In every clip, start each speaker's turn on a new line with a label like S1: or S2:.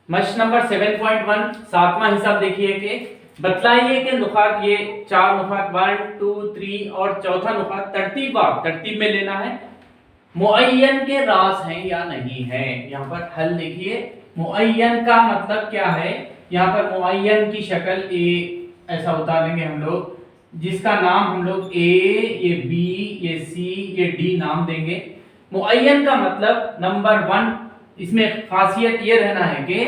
S1: मश नंबर 7.1 सातवां हिसाब देखिए कि बतलाइए कि नुकात ये चार नुकात 1 2 3 और चौथा नुकात तरतीब में लेना है, मुअय्यन के रास हैं या नहीं है। यहाँ पर हल देखिए, मुअय्यन का मतलब क्या है। यहाँ पर मुअय्यन की शक्ल ए ऐसा उतारेंगे हम लोग, जिसका नाम हम लोग ए, ये बी, ये सी, ये डी नाम देंगे। मुअय्यन का मतलब नंबर 1, इसमें खासियत ये रहना है कि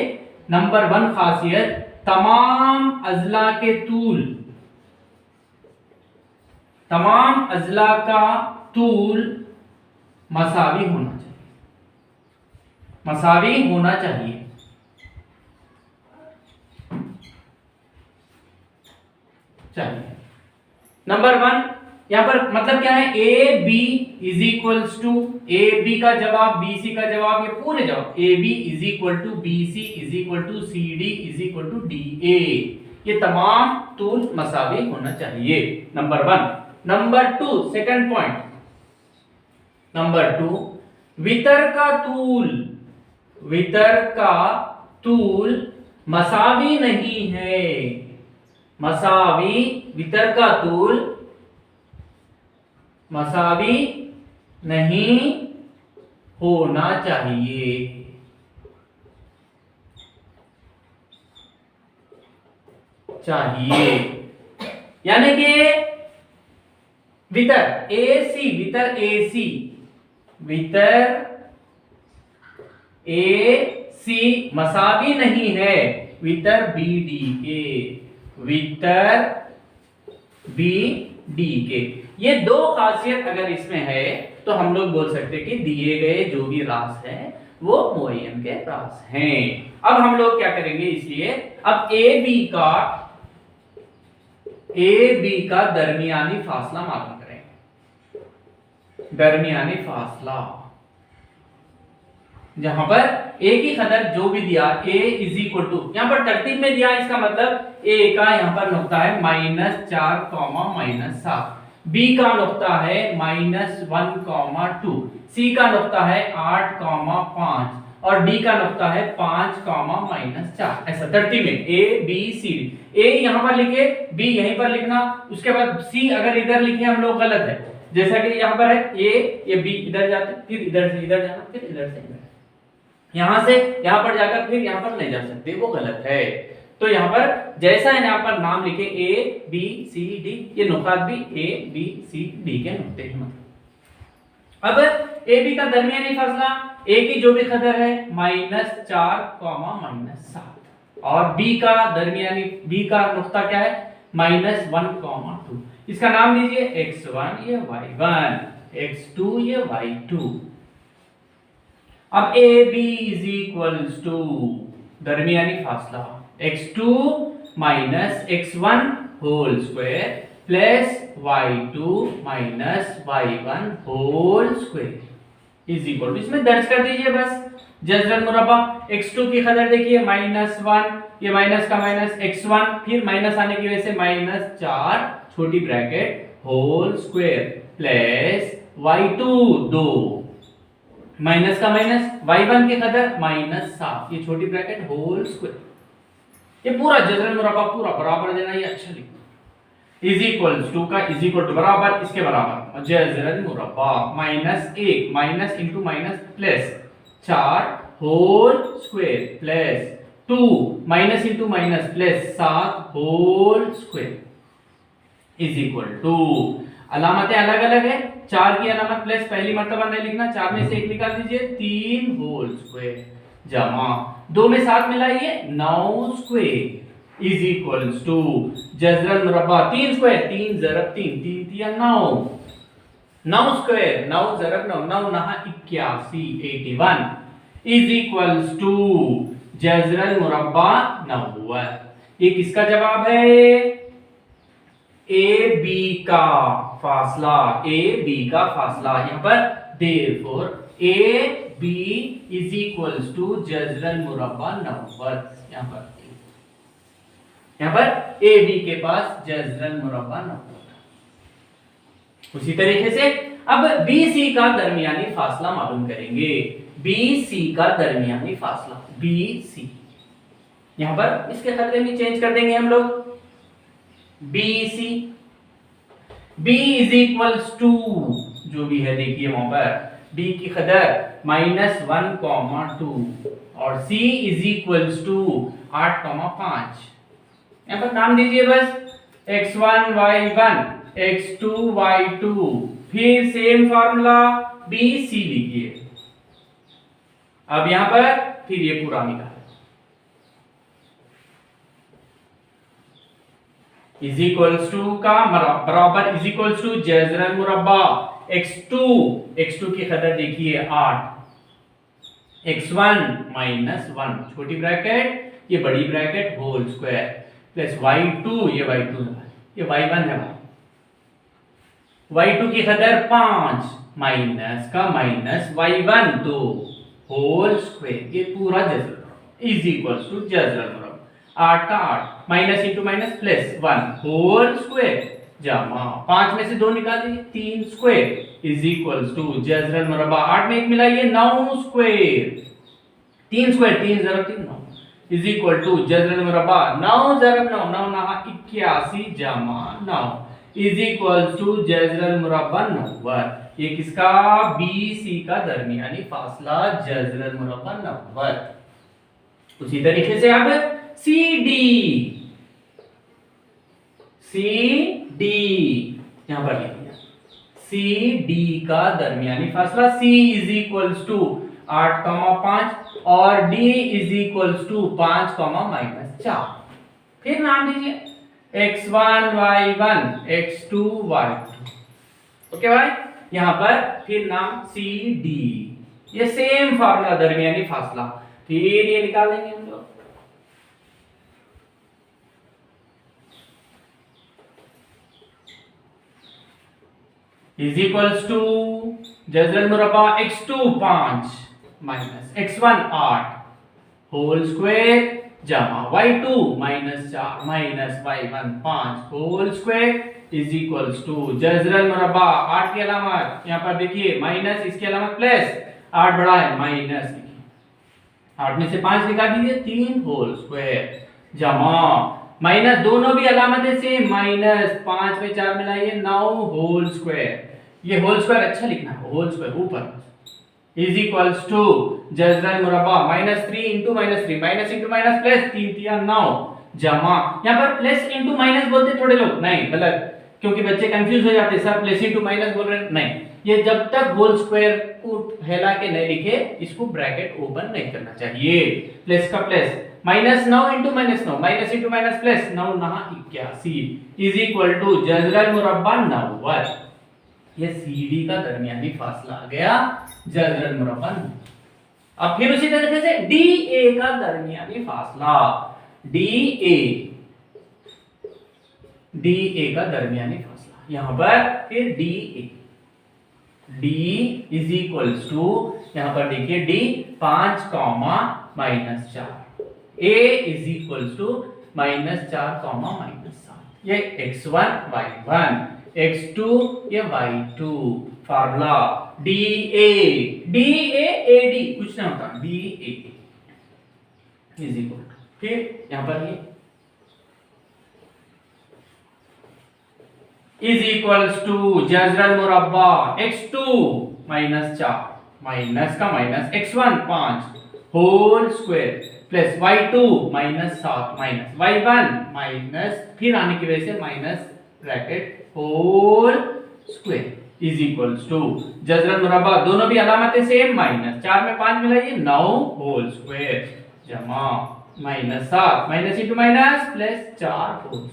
S1: नंबर 1 खासियत तमाम अजला के तूल, तमाम अजला का तूल मसावी होना चाहिए, मसावी होना चाहिए। नंबर 1 यहां पर मतलब क्या है, A B is equals to, A B का जवाब, बी सी का जवाब, ये पूरे जवाब A B is equal to B C is equal to C D is equal to D A, ये तमाम तूल मसावी होना चाहिए। Number 1। Number 2 second point, number 2 वितर का तूल, वितर का तूल मसावी नहीं है, मसावी, वितर का तूल मसावी नहीं होना चाहिए। यानी कि वितर ए सी, वितर ए सी, वितर ए सी मसावी नहीं है वितर बी डी के, वितर बी डी के। ये दो खासियत अगर इसमें है तो हम लोग बोल सकते हैं कि दिए गए जो भी रास है वो मुअय्यन के रास हैं। अब हम लोग क्या करेंगे, इसलिए अब ए बी का दरमियानी फासला मालूम करेंगे। दरमियानी फासला, जहां पर ए की कदर जो भी दिया, ए इज इक्वल टू, यहां पर तरतीब में दिया, इसका मतलब ए का यहां पर नुक्ता है -4, -7, बी का नुक्ता है -1, 2, सी का नुक्ता है 8, 5 और डी का नुक्ता है 5, -4। ऐसा तरतीब में ए बी सी डी। ए यहां पर लिखे, बी यहीं पर लिखना, उसके बाद सी अगर इधर लिखे हम लोग गलत है, जैसा कि यहां पर है ए, ये बी इधर जाते, फिर इधर से इधर जाना, फिर इधर से इधर, यहां से यहां पर जाकर फिर यहां पर नहीं जा सकते, वो गलत है। तो यहां पर जैसा है यहां पर नाम लिखे ए बी सी डी, ये नुकात भी ए बी सी डी के नुक्ते हैं। अब ए बी का दरमियानी फासला, ए की जो भी कदर है -4, -7 और बी का दरमियानी, बी का नुक्ता क्या है -1, 2। इसका नाम दीजिए x1 ये y1, x2 ये y2। अब A B is equals to दरमियानी फासला x2 minus x1 whole square plus y2 minus y1 whole square is equal to, इसमें दर्ज कर दीजिए बस जज़रन मुरब्बा। x2 की कदर देखिए -1, ये माइनस का माइनस, x1 फिर माइनस आने की वजह से -4 छोटी bracket whole square plus y2 2 minus का माइनस, y1 की कदर -7 ये छोटी ब्रैकेट होल स्क्वायर, ये पूरा जज़रन मुरब्बा पूरा बराबर देना, ये अच्छा लिखो, इज इक्वल्स टू का इज इक्वल टू बराबर इसके बराबर जज़रन मुरब्बा -1 minus into minus plus 4 whole square plus 2 minus into minus plus 7 whole square is equal to, अलामतें अलग अलग है, 4 की अलामत प्लस पहली मर्तबा नहीं लिखना, 4 में से 1 निकाल दीजिए 3 होल स्क्वायर जमा 2 में 7 मिलाइए 9 स्क्वायर इज इक्वल्स टू जज़रन मुरब्बा 3 स्क्वायर 3 ज़रब 3 3 तिया 9 9 स्क्वायर 9 ज़रब 9 9 नहा 81 81 इज इक्वल्स टू जज़रन मुरब्बा 90। ये किसका जवाब है, ए बी का फासला, ए बी का फासला। यहां पर therefore A B is equals to जज़रन मुरब्बा 90। यहां पर ए बी के पास जज़रन मुरब्बा 90। उसी तरीके से अब बी सी का दरमियानी फासला मालूम करेंगे। बी सी का दरमियानी फासला, बी सी यहाँ पर इसके खतरे में चेंज कर देंगे हम लोग B C. B is equals to जो भी है देखिए वहां पर बी की कदर -1,2 और सी इज इक्वल्स टू 8,5। यहाँ पर नाम दीजिए बस x1 y1 x2 y2, फिर सेम फार्मूला बी सी लिखिए। अब यहां पर फिर ये पूरा निकाल इज इक्वल्स टू का बराबर इज इक्वल्स टू जजरन मुरब्बा x2 की कदर देखिए 8, x1 -1 छोटी ब्रैकेट ये बड़ी bracket whole square plus y2 ये y2 ये y1 है y2 की कदर 5 माइनस का माइनस y1 2 होल स्क्वायर ये पूरा जजर इज इक्वल्स टू जजर मुरब्बा 8 का 8 minus into minus plus 1 whole square जमा 5 में से 2 निकाल दीजिए 3 स्क्वायर इज इक्वल्स टू जजर मुरब्बा 8 में 1 मिलाइए 9 स्क्वायर 3 स्क्वायर 3 जरब 3 9 इज इक्वल टू जजर मुरब्बा 9 जरब 9 9 9 81 जमा 9 इज इक्वल्स टू जजर मुरब्बा 90। ये किसका बी सी का दरमियानी फासला जजर मुरब्बा 90। उसी तरीके से अब सी डी यहां पर लिख दिया सी डी का दरमियानी फासला सी इज इक्वल्स टू 8,5 और डी इज इक्वल्स टू 5,-4। फिर नाम दीजिए x1 y1 x2 y2। Okay भाई यहां पर फिर नाम सी डी ये सेम फार्मूला दरमियानी फासला फिर ये निकाल देंगे हम लोग इज इक्वल्स टू जजरन मुरब्बा x2 5 minus x1 8 whole square जमा y2 -4 minus y1 5 whole square is equals to जजरन मुरब्बा 8 की अलामत यहाँ पर देखिए माइनस इसकी अलामत प्लस 8 बड़ा है माइनस 8 में से 5 निकाल दीजिए 3 होल स्क्वायर जमा माइनस दोनों भी अलामतें सेम माइनस 5 में 4 मिलाइए 9 होल स्क्वायर। ये होल स्क्वायर अच्छा लिखना है होल स्क्वायर ऊपर इज इक्वल्स टू जजरन मुरब्बा -3 into -3 minus into minus plus 3 3 9 जमा यहाँ पर प्लस इंटू माइनस बोलते थोड़े लोग नहीं गलत क्योंकि बच्चे कंफ्यूज हो जाते सर प्लस इंटू माइनस बोल रहे हैं नहीं ये जब तक होल स्क्वायर को फैला के नहीं लिखे इसको ब्रैकेट ओपन नहीं करना चाहिए। प्लस का plus -9 into -9 minus into minus plus 9 9 81 is equal to जजरन मुरब्बा 90। ये सीडी का दरमियानी फासला आ गया जजरन मुरब्बा। अब फिर उसी तरीके से डीए का दरमियानी फासला डीए का दरमियानी फासला यहां पर फिर DA D is equals to यहां पर देखिए D 5, -4 A is equals to -4, -7 ये x1 y1 x2 ये y2 फार्मूला DA AD कुछ ना होता DA इज इक्वल फिर यहां पर ये इज इक्वल्स टू जजरन मुरब्बा x2 -4 माइनस का minus x1 5 whole square plus y2 -7 minus y1 minus फिर आने की वजह से minus bracket whole square is equals to जजरन मुरब्बा दोनों भी अलामतें सेम माइनस 4 में 5 मिलाइए 9 होल स्क्वायर जमा -7 minus into minus plus 4 whole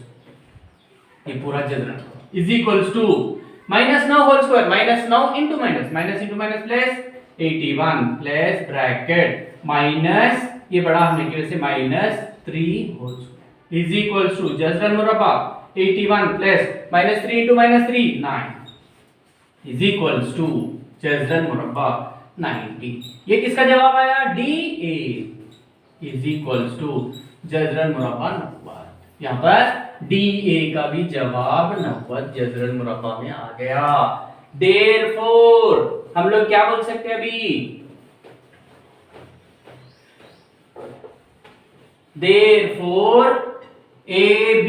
S1: ये पूरा जजरन is equals to -9 whole square -9 into minus plus 81 plus bracket minus ये बड़ा होने की वजह से -3 whole square is equals to जजरन मुरब्बा 81 plus -3 into -3 9 is equals to जजरन मुरब्बा 90। ये किसका जवाब आया D A is equals to जजरन मुरब्बा 90। यहाँ पर डी ए का भी जवाब 90 जजरन मुरब्बा में आ गया। देयरफॉर हम लोग क्या बोल सकते हैं अभी Therefore AB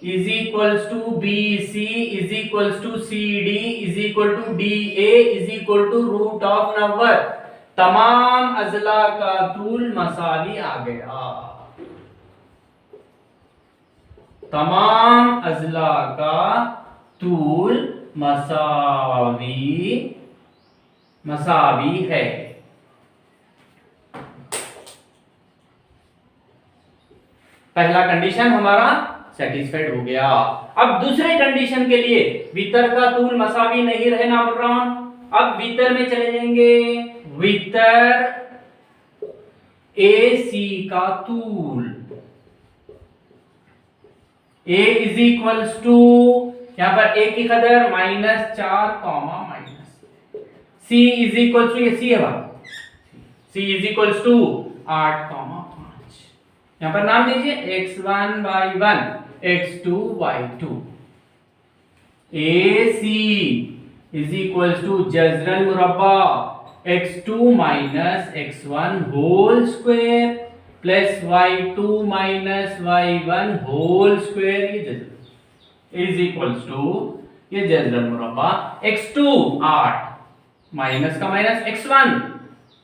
S1: is equals to BC is equals to CD is equal to DA is equal to root of 90। तमाम अजला का तूल मसावी आ गया। तमाम अजला का तूल मसावी है। पहला कंडीशन हमारा सेटिस्फाइड हो गया। अब दूसरे कंडीशन के लिए वितर का तूल मसावी नहीं रहना बोल रहा हूं। अब वितर में चले जाएंगे। वितर AC का तूल A इज इक्वल्स टू, यहां पर A की कदर -4 minus C is equals to, ये C है C इज इक्वल्स टू 8 5। यहां पर नाम दीजिए x1 y1 x2 y2। AC is equals to जजरन मुरब्बा x2 minus x1 whole square plus y2 minus y1 whole square, ये जजरन इज इक्वल्स टू ये जजरन मुरब्बा x2 8 माइनस का माइनस x1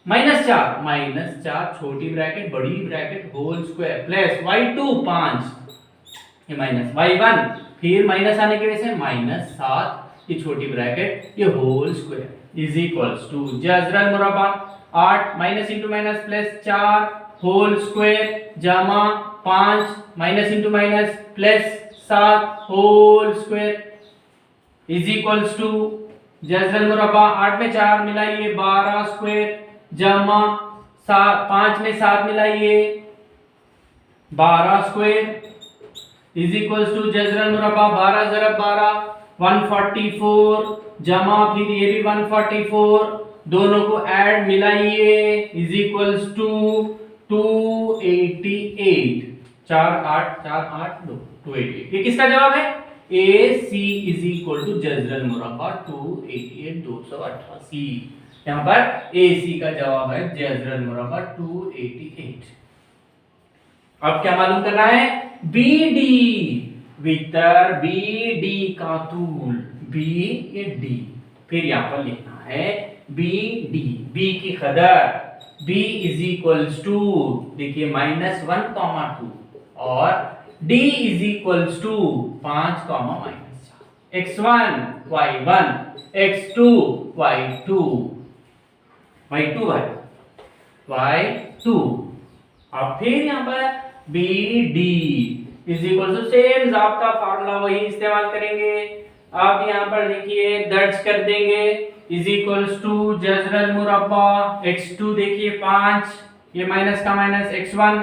S1: -4 छोटी ब्रैकेट बड़ी bracket whole square plus y2 5 ये माइनस y1 फिर माइनस आने की वजह से -7 ये छोटी ब्रैकेट ये whole square is equals to जजरन मुरब्बा 8 minus into minus plus 4 whole square जमा 5 minus into minus plus 7 whole square is equals to जजरन मुरब्बा 8 में 4 मिलाइए 12 स्क्वायर जमा 5 में 7 मिलाइए 12 स्क्वायर इज इक्वल्स टू जजरन मुरब्बा 12 ज़रब 12 144 जमा फिर ये भी 144 दोनों को ऐड मिलाइए इज इक्वल्स टू 288 4 8 288। ये किसका जवाब है? AC इज इक्वल टू जजरन मुरब्बा 288 288। यहाँ पर AC का जवाब है जजरन मुरब्बा 288। अब क्या मालूम करना है? BD वितर BD का तूल B ये D, फिर यहाँ पर लिखना है BD B की कदर B इज इक्वल्स टू देखिए -1 2 और D is equals to 5 -4 x1 y1 x2 y2 y2 अब फिर यहाँ पर BD is equal to same ज़ाब्ता फार्मूला वही इस्तेमाल करेंगे। अब यहाँ पर देखिए दर्ज कर देंगे इज इक्वल्स टू जजरन मुरब्बा x2 देखिए 5 ये माइनस का माइनस x1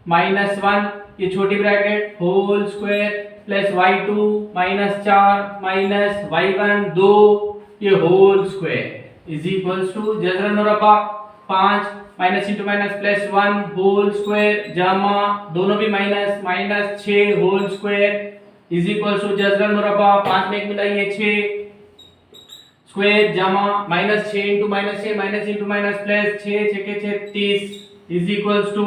S1: -1 ये छोटी bracket whole square plus y2 -4 minus y1 2 ये whole square is equals to जजरन मुरब्बा 5 minus into minus plus 1 whole square जमा दोनों भी minus 6 whole square is equals to जजरन मुरब्बा 5 में 1 मिलाइए 6 स्क्वायर जमा -6 into -6 minus into minus plus 6 6 36 is equals to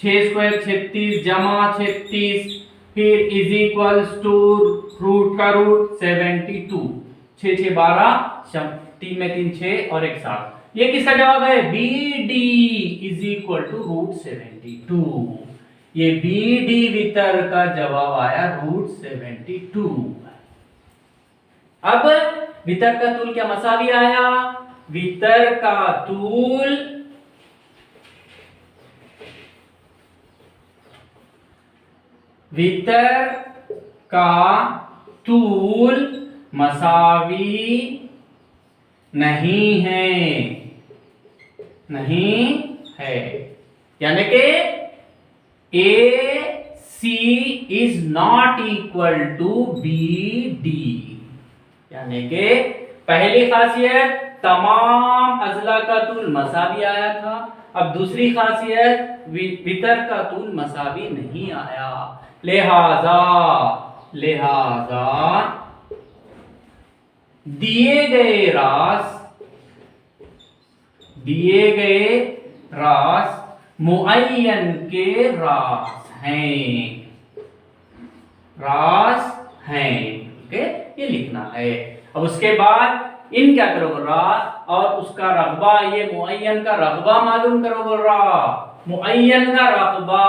S1: 6 square 36 जमा 36 फिर इज इक्वल्स टू रूट का रूट 72 6 6 12 3 में 3 6 और 1 7। ये किसका जवाब है? BD is equal to root 72। ये BD वितर का जवाब आया रूट 72। अब वितर का तूल क्या मसावी आया? वितर का तूल मसावी नहीं है यानी कि AC is not equal to BD। यानी कि पहली खासियत तमाम अजला का तूल मसावी आया था। अब दूसरी खासियत वितर का तूल मसावी नहीं आया, लिहाजा दिए गए रास मुअय्यन के रास हैं, रास हैं। ओके, ये लिखना है। अब उसके बाद इन क्या करोगे, रास और उसका रकबा, ये मुअय्यन का रकबा मालूम करोगे। मुअय्यन का रकबा,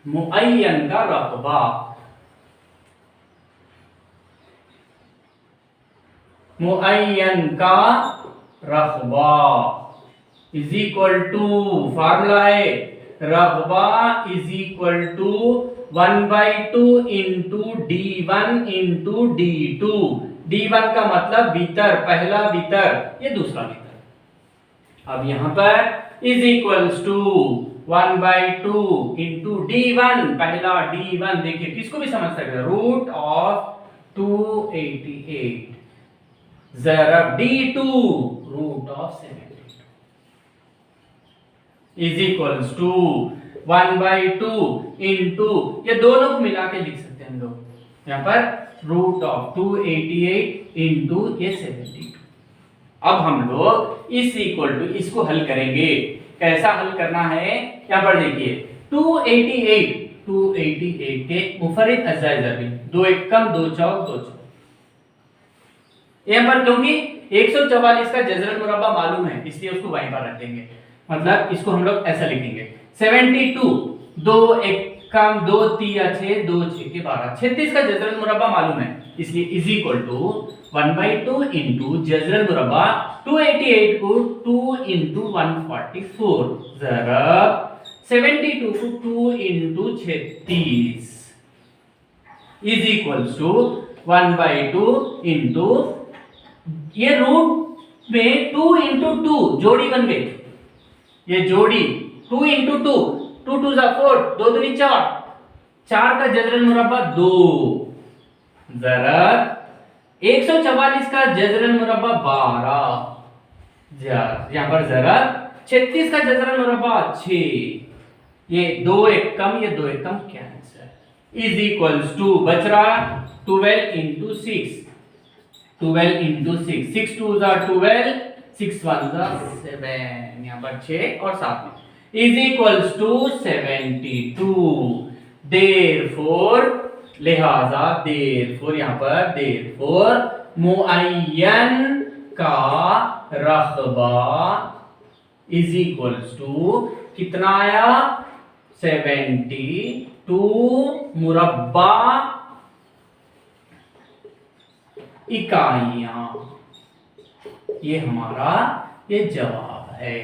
S1: मुअय्यन का रकबा, मुअय्यन का रकबा इज इक्वल टू, फार्मूला है रकबा is equal to 1/2 into D1 into D2। D1 का मतलब भीतर, पहला भीतर, ये दूसरा भीतर। अब यहां पर is equals to 1/2 into D1, पहला D1, देखिए किसको भी समझ सकते हैं, रूट ऑफ 288 ज़रब D2 root of 72 is equals to 1/2 into, ये दोनों को मिला के लिख सकते हैं हम लोग यहां पर, रूट ऑफ 288 इंटू ये 72। अब हम लोग इस इक्वल टू इसको हल करेंगे। कैसा हल करना है, यहां पर देखिए 288 के मुफर्रिद अज़ाए ज़रबी, 2 1 कम 2 चौक 2 चौक, यहां पर क्योंकि 144 का जज़रल मुरब्बा मालूम है इसलिए उसको वहीं पर रख देंगे। मतलब इसको हम लोग ऐसा लिखेंगे 72, 2 1 कम 2 3 6 2 6 के 12, 36 का जज़रल मुरब्बा मालूम है इसलिए इज इक्वल टू 1/2 इंटू जज़रल मुरब्बा 288 को 2 इंटू 144 ज़रब 72 को 2 into 36 is equal to 1/2 into, ये रूट में 2 इंटू 2 जोड़ी बन गई, ये जोड़ी 2 इंटू 2, 2 2 जा 4, 2 दूनी 4, 4 का जज़रल मुरब्बा 2 ज़रब 144 का जज़रल मुरब्बा 12, यहां पर ज़रब 36 का जज़रल मुरब्बा 6, ये 2 1 कम ये 2 1 कम कैंसिल इज इक्वल्स टू बच रहा 12 इंटू 6, 12 इंटू 6, 6 2 जा 12, 6 1 जा 7, यहां पर 6 और 7 में इज इक्वल्स टू 72। देयरफॉर, लिहाजा देयरफॉर, यहां पर देयरफॉर मुअय्यन का रकबा इज इक्वल्स टू कितना आया, 72 मुरब्बा इकाइयां, ये हमारा ये जवाब है।